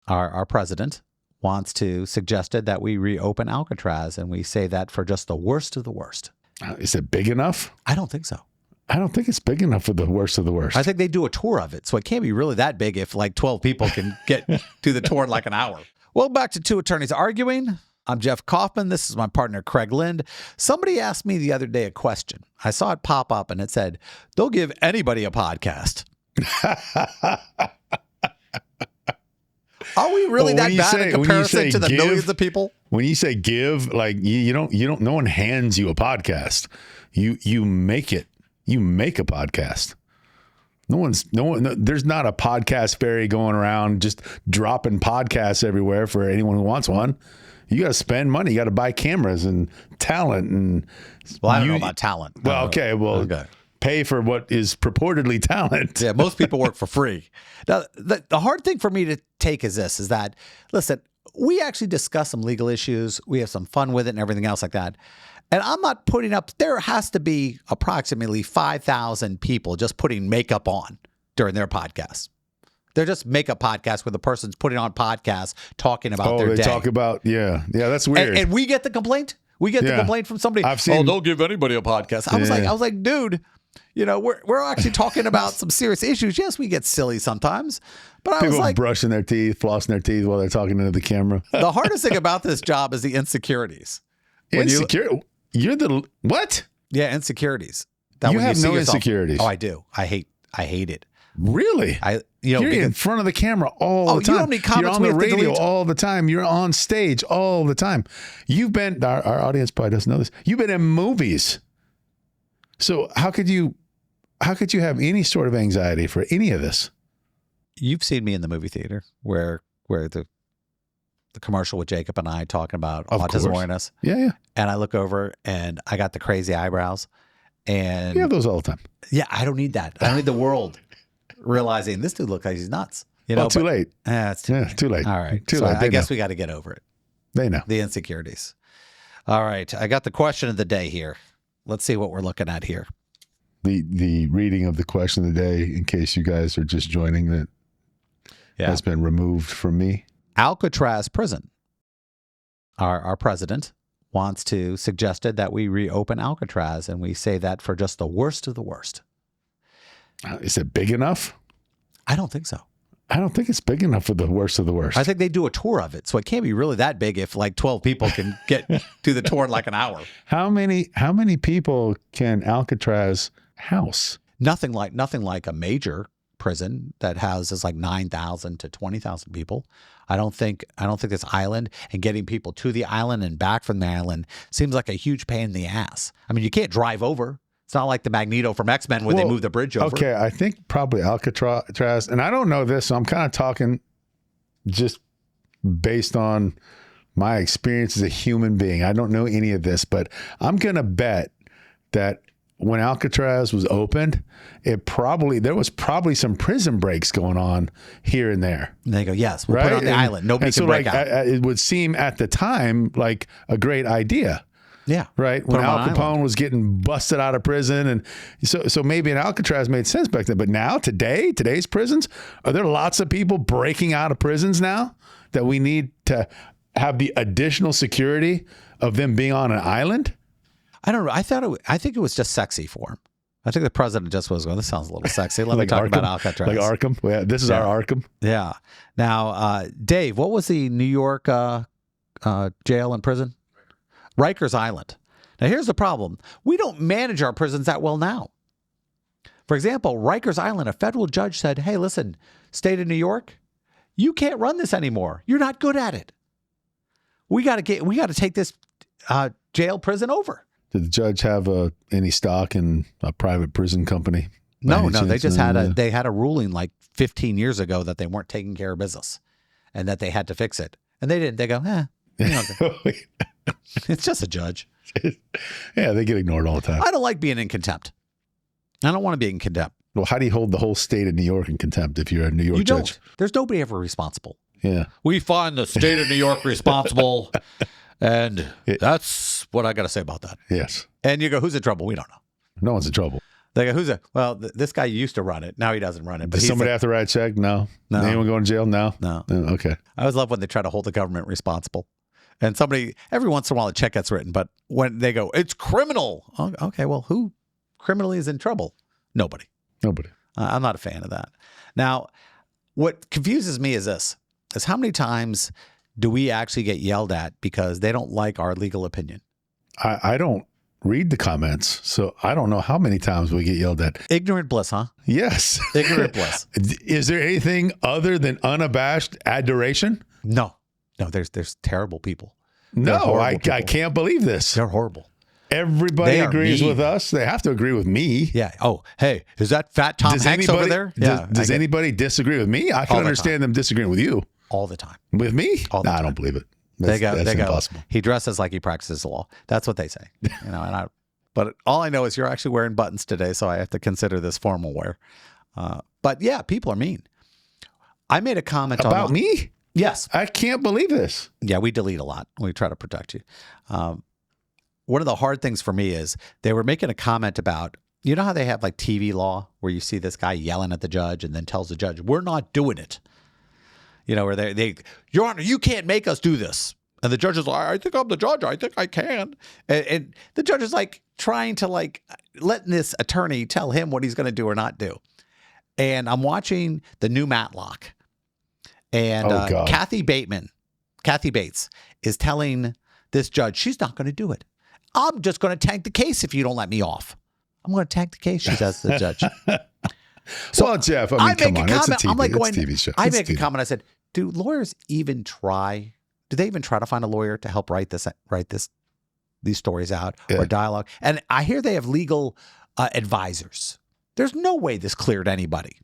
Our president suggested that we reopen Alcatraz, and we say that for just the worst of the worst. Is it big enough? I don't think so. I don't think it's big enough for the worst of the worst. I think they do a tour of it, so it can't be really that big if like 12 people can get to the tour in like an hour. Well, back to two attorneys arguing. I'm Jeff Kaufman. This is my partner, Craig Lynd. Somebody asked me the other day a question. I saw it pop up, and it said, they'll give anybody a podcast. Are we really that bad in comparison to the millions of people? When you say give, like you don't. No one hands you a podcast. You make it. You make a podcast. There's not a podcast fairy going around just dropping podcasts everywhere for anyone who wants one. You got to spend money. You got to buy cameras and talent. And well, I don't know about talent. Well, okay. Well, okay. Pay for what is purportedly talent. Yeah, most people work for free. Now, the hard thing for me to take is that, listen, we actually discuss some legal issues. We have some fun with it and everything else like that. And I'm not putting up, there has to be approximately 5,000 people just putting makeup on during their podcasts. They're just makeup podcasts where the person's putting on podcasts talking about their day. Oh, they talk about, yeah, that's weird. And we get the complaint. We get the complaint from somebody. They'll give anybody a podcast. I was like, dude, we're actually talking about some serious issues. Yes, we get silly sometimes, but I was like, brushing their teeth, flossing their teeth while they're talking into the camera. The hardest thing about this job is the insecurities. You're the what? Yeah, insecurities. You have no insecurities. Oh, I do. I hate it. Really? You're in front of the camera all the time. You know how many comments You're on the radio all the time. You're on stage all the time. You've been, our audience probably doesn't know this. You've been in movies. So how could you have any sort of anxiety for any of this? You've seen me in the movie theater where the commercial with Jacob and I talking about autism awareness. Yeah. And I look over and I got the crazy eyebrows. And you have those all the time. Yeah, I don't need that. I don't need the world realizing this dude looks like he's nuts. Too late. It's too late. All right. Too late. I guess we got to get over it. They know. The insecurities. All right. I got the question of the day here. Let's see what we're looking at here. The reading of the question of the day, in case you guys are just joining, that has been removed from me. Alcatraz prison. Our president suggested that we reopen Alcatraz, and we say that for just the worst of the worst. Is it big enough? I don't think so. I don't think it's big enough for the worst of the worst. I think they do a tour of it, so it can't be really that big if like 12 people can get to the tour in like an hour. How many people can Alcatraz house? Nothing like a major prison that houses like 9,000 to 20,000 people. I don't think this island and getting people to the island and back from the island seems like a huge pain in the ass. I mean, you can't drive over. It's not like the Magneto from X-Men where they move the bridge over. Okay, I think probably Alcatraz, and I don't know this, so I'm kind of talking just based on my experience as a human being. I don't know any of this, but I'm going to bet that when Alcatraz was opened, there was probably some prison breaks going on here and there. And they go, yes, we'll put it on the island. Nobody can break out. It would seem at the time like a great idea. Yeah. Right. When Al Capone was getting busted out of prison. And so maybe an Alcatraz made sense back then. But now, today's prisons, are there lots of people breaking out of prisons now that we need to have the additional security of them being on an island? I don't know. I think it was just sexy for him. I think the president just was going, this sounds a little sexy. Let me talk about Alcatraz. Like Arkham? Yeah, this is our Arkham. Yeah. Now, Dave, what was the New York jail and prison? Rikers Island. Now, here's the problem. We don't manage our prisons that well now. For example, Rikers Island, a federal judge said, hey, listen, state of New York, you can't run this anymore. You're not good at it. We got to take this jail prison over. Did the judge have any stock in a private prison company? No. They just had a ruling like 15 years ago that they weren't taking care of business and that they had to fix it. And they didn't. They go, it's just a judge. Yeah, they get ignored all the time. I don't like being in contempt. I don't want to be in contempt. Well, how do you hold the whole state of New York in contempt if you're a New York judge? Don't. There's nobody ever responsible. Yeah. We find the state of New York responsible, and that's what I got to say about that. Yes. And you go, who's in trouble? We don't know. No one's in trouble. They go, who's a? Well, this guy used to run it. Now he doesn't run it. But Does somebody have to write a check? No. No. Anyone going to jail? No. No. Okay. I always love when they try to hold the government responsible. And somebody, every once in a while, a check gets written. But when they go, it's criminal. Oh, okay, well, who criminally is in trouble? Nobody. I'm not a fan of that. Now, what confuses me is this, is how many times do we actually get yelled at because they don't like our legal opinion? I don't read the comments, so I don't know how many times we get yelled at. Ignorant bliss, huh? Yes. Ignorant bliss. Is there anything other than unabashed adoration? No, there's terrible people. No, I can't believe this. They're horrible. Everybody agrees with us. They have to agree with me. Yeah. Oh, hey, is that fat Tom Hanks over there? Yeah. Does anybody disagree with me? I can understand them disagreeing with you. All the time. With me? All the time. I don't believe it. That's impossible. He dresses like he practices the law. That's what they say. But all I know is you're actually wearing buttons today, so I have to consider this formal wear. But yeah, people are mean. I made a comment about me. Yes. I can't believe this. Yeah, we delete a lot. We try to protect you. One of the hard things for me is they were making a comment about, you know how they have like TV law where you see this guy yelling at the judge and then tells the judge, we're not doing it. You know, where they Your Honor, you can't make us do this. And the judge is like, I think I'm the judge. I think I can. And the judge is like trying to letting this attorney tell him what he's going to do or not do. And I'm watching the new Matlock. And Kathy Bates is telling this judge, she's not going to do it. I'm just going to tank the case if you don't let me off. I'm going to tank the case, she says to the judge. So well, Jeff, I mean, come on. It's a TV, I'm like going, it's a TV show. I make a comment. I said, do lawyers even try? Do they even try to find a lawyer to help write these stories out or dialogue? And I hear they have legal advisors. There's no way this cleared anybody.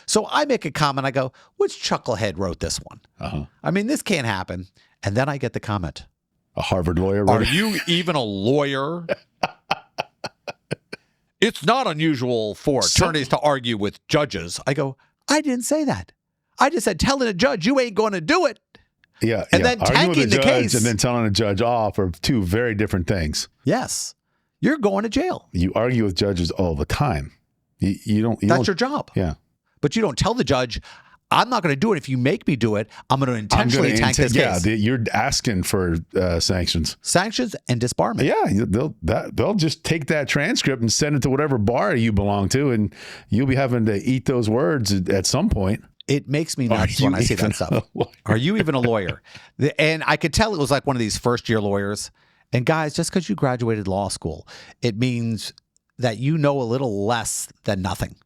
So I make a comment. I go, which chucklehead wrote this one? Uh-huh. I mean, this can't happen. And then I get the comment. A Harvard lawyer Are wrote you even a lawyer? It's not unusual for attorneys to argue with judges. I go, I didn't say that. I just said telling a judge you ain't going to do it. Yeah. And then tanking the case. And then telling a judge off are two very different things. Yes. You're going to jail. You argue with judges all the time. That's your job. Yeah. But you don't tell the judge, I'm not going to do it. If you make me do it, I'm going to intentionally tank this case. Yeah, you're asking for sanctions. Sanctions and disbarment. Yeah, they'll just take that transcript and send it to whatever bar you belong to, and you'll be having to eat those words at some point. It makes me nuts when I see that stuff. Are you even a lawyer? And I could tell it was like one of these first-year lawyers. And guys, just because you graduated law school, it means that you know a little less than nothing.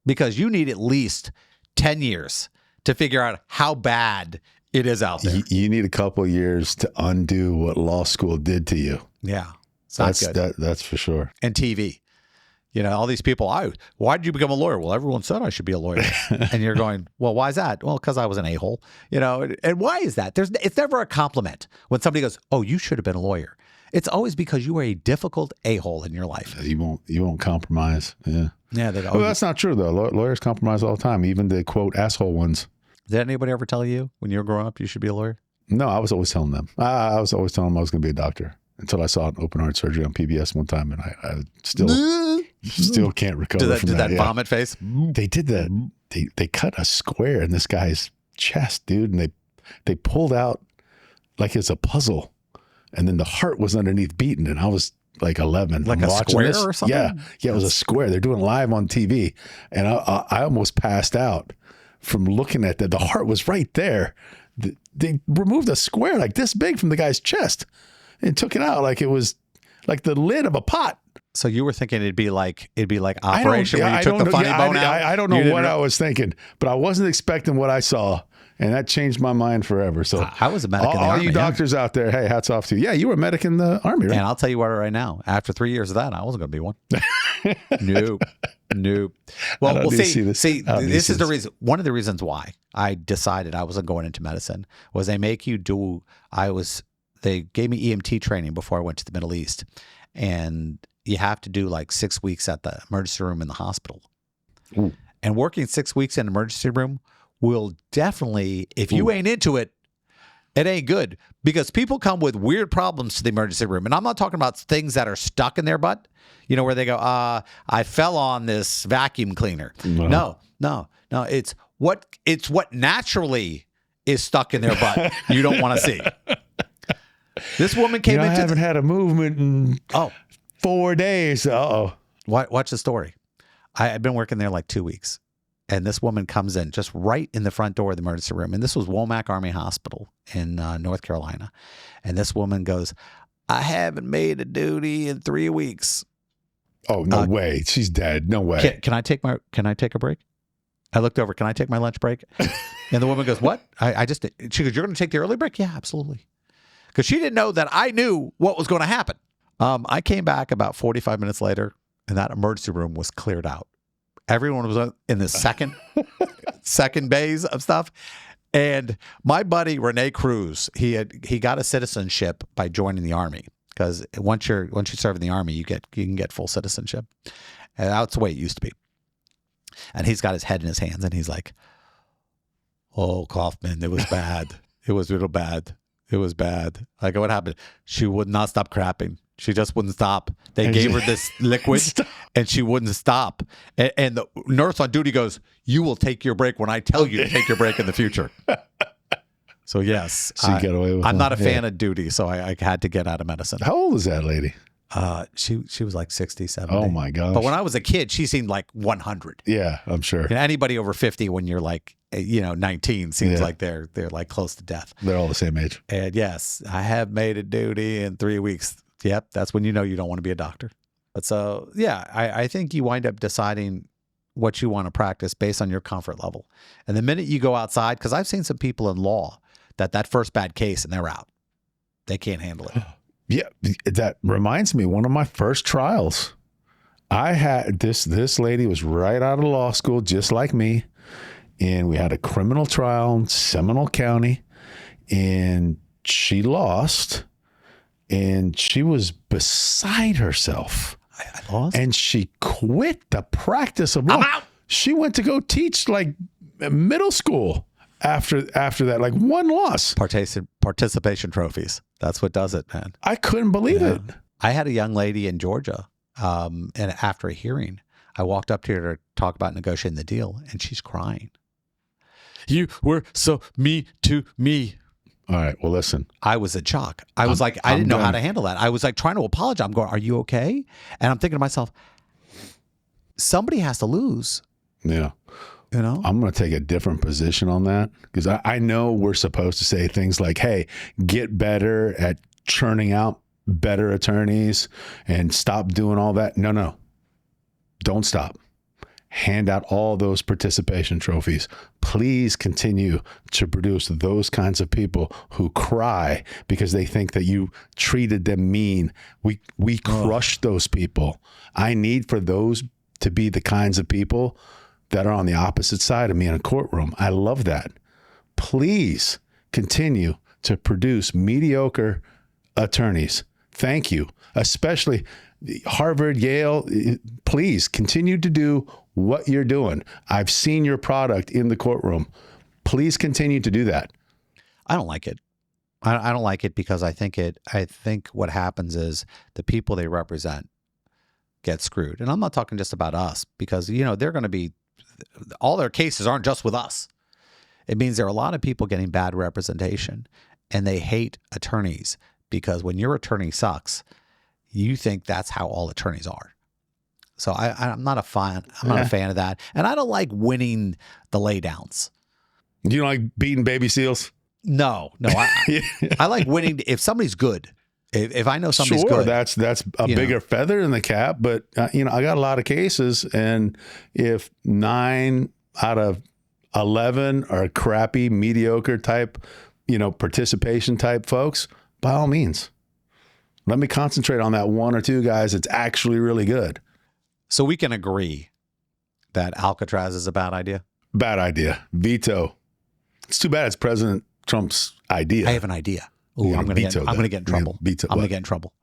Because you need at least 10 years to figure out how bad it is out there. You need a couple of years to undo what law school did to you. Yeah. That's good. That's for sure. And TV. You know, all these people, why did you become a lawyer? Well, everyone said I should be a lawyer. And you're going, well, why is that? Well, because I was an a-hole. You know, and why is that? It's never a compliment when somebody goes, oh, you should have been a lawyer. It's always because you were a difficult a-hole in your life. You won't compromise. Yeah. Yeah. Well, that's not true, though. Lawyers compromise all the time, even the, quote, asshole ones. Did anybody ever tell you when you were growing up you should be a lawyer? No, I was always telling them. I was always telling them I was going to be a doctor until I saw an open heart surgery on PBS one time, and I still can't recover from that. Did that vomit face? They did that. They cut a square in this guy's chest, dude, and they pulled out like it's a puzzle, and then the heart was underneath beating, and I was like 11. Like a square or something? Yeah, it was a square. They're doing live on TV, and I almost passed out from looking at that. The heart was right there. They removed a square like this big from the guy's chest and took it out like it was like the lid of a pot. So you were thinking it'd be like Operation where you took the funny bone out? I don't know what I was thinking, but I wasn't expecting what I saw, and that changed my mind forever. So I was a medic in the Army. All you doctors out there, hey, hats off to you. Yeah, you were a medic in the Army, right? And I'll tell you what right now, after 3 years of that, I wasn't going to be one. Nope. Well, see, this is the reason. One of the reasons why I decided I wasn't going into medicine was they make you do, they gave me EMT training before I went to the Middle East. And you have to do like 6 weeks at the emergency room in the hospital. Ooh. And working 6 weeks in an emergency room will definitely, if you ain't into it, It ain't good because people come with weird problems to the emergency room. And I'm not talking about things that are stuck in their butt, where they go, I fell on this vacuum cleaner. No. It's what naturally is stuck in their butt you don't want to see. This woman came into... I haven't had a movement in 4 days. Uh-oh. Watch the story. I've been working there like 2 weeks. And this woman comes in just right in the front door of the emergency room. And this was Womack Army Hospital in North Carolina. And this woman goes, I haven't made a duty in 3 weeks. Oh, no way. She's dead. No way. Can I take a break? I looked over. Can I take my lunch break? And the woman goes, what? She goes, you're going to take the early break? Yeah, absolutely. Because she didn't know that I knew what was going to happen. I came back about 45 minutes later, and that emergency room was cleared out. Everyone was in the second bays of stuff. And my buddy, Rene Cruz, he got a citizenship by joining the Army. Because once you serve in the Army, you can get full citizenship. And that's the way it used to be. And he's got his head in his hands, and he's like, oh, Kaufman, it was bad. It was real bad. It was bad. I go, what happened? She would not stop crapping. She just wouldn't stop. They gave her this liquid, and she wouldn't stop. And the nurse on duty goes, you will take your break when I tell you to take your break in the future. So, yes. So you got away with I'm not a fan of duty, so I had to get out of medicine. How old is that lady? She was like 60, 70. Oh, my gosh. But when I was a kid, she seemed like 100. Yeah, I'm sure. Anybody over 50 when you're like, 19 seems like they're like close to death. They're all the same age. And yes, I have made a duty in 3 weeks. Yep, that's when you know you don't want to be a doctor. But so, yeah, I think you wind up deciding what you want to practice based on your comfort level. And the minute you go outside, because I've seen some people in law that first bad case and they're out. They can't handle it. Yeah, that reminds me, one of my first trials, I had this lady was right out of law school, just like me. And we had a criminal trial in Seminole County, and she lost. And she was beside herself. I lost? And she quit the practice of law. I'm out. She went to go teach like middle school after that, like one loss. Participation trophies. That's what does it, man. I couldn't believe it. I had a young lady in Georgia, and after a hearing, I walked up to her to talk about negotiating the deal, and she's crying. You were so mean to me. All right. Well, listen. I was in shock. I was like, I didn't know how to handle that. I was like trying to apologize. I'm going, are you okay? And I'm thinking to myself, somebody has to lose. Yeah. I'm going to take a different position on that because I know we're supposed to say things like, hey, get better at churning out better attorneys and stop doing all that. No. Don't stop. Hand out all those participation trophies. Please continue to produce those kinds of people who cry because they think that you treated them mean. We crushed those people. I need for those to be the kinds of people that are on the opposite side of me in a courtroom. I love that. Please continue to produce mediocre attorneys. Thank you. Especially Harvard, Yale. Please continue to do what you're doing. I've seen your product in the courtroom. Please continue to do that. I don't like it. I don't like it because I think what happens is the people they represent get screwed. And I'm not talking just about us because, they're going to be, all their cases aren't just with us. It means there are a lot of people getting bad representation and they hate attorneys because when your attorney sucks, you think that's how all attorneys are. So I'm not a fan. I'm not a fan of that. And I don't like winning the laydowns. You don't like beating baby seals? No. I like winning if somebody's good. If I know somebody's sure, good. that's a bigger feather in the cap. But, I got a lot of cases. And if 9 out of 11 are crappy, mediocre type, participation type folks, by all means, let me concentrate on that 1 or 2 guys that's actually really good. So we can agree that Alcatraz is a bad idea? Bad idea. Veto. It's too bad it's President Trump's idea. I have an idea. Ooh, I'm going to get in trouble. I'm going to get in trouble.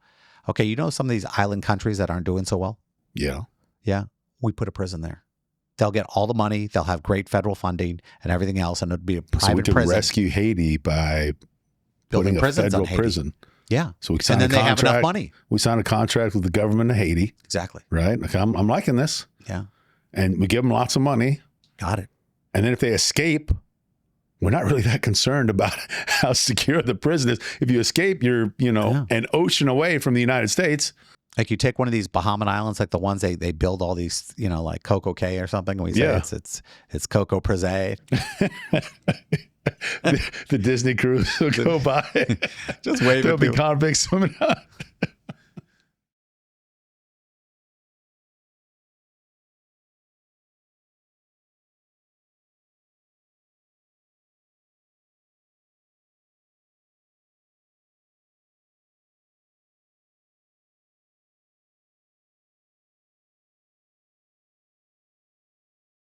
Okay, some of these island countries that aren't doing so well? Yeah. Yeah, we put a prison there. They'll get all the money. They'll have great federal funding and everything else, and it'll be a private so we could prison. Rescue Haiti by building putting a prisons on federal Haiti. prison. Yeah. So we And signed then a they have enough contract. money. We signed a contract with the government of Haiti, Exactly. right? Like, I'm liking this. Yeah. And we give them lots of money. Got it. And then if they escape, we're not really that concerned about how secure the prison is. If you escape, you're, an ocean away from the United States. Like you take one of these Bahamian islands, like the ones they build all these, like Coco Cay or something. And we say it's Coco Prese. The Disney cruise will go by. Just wave There'll at be people. convicts swimming out.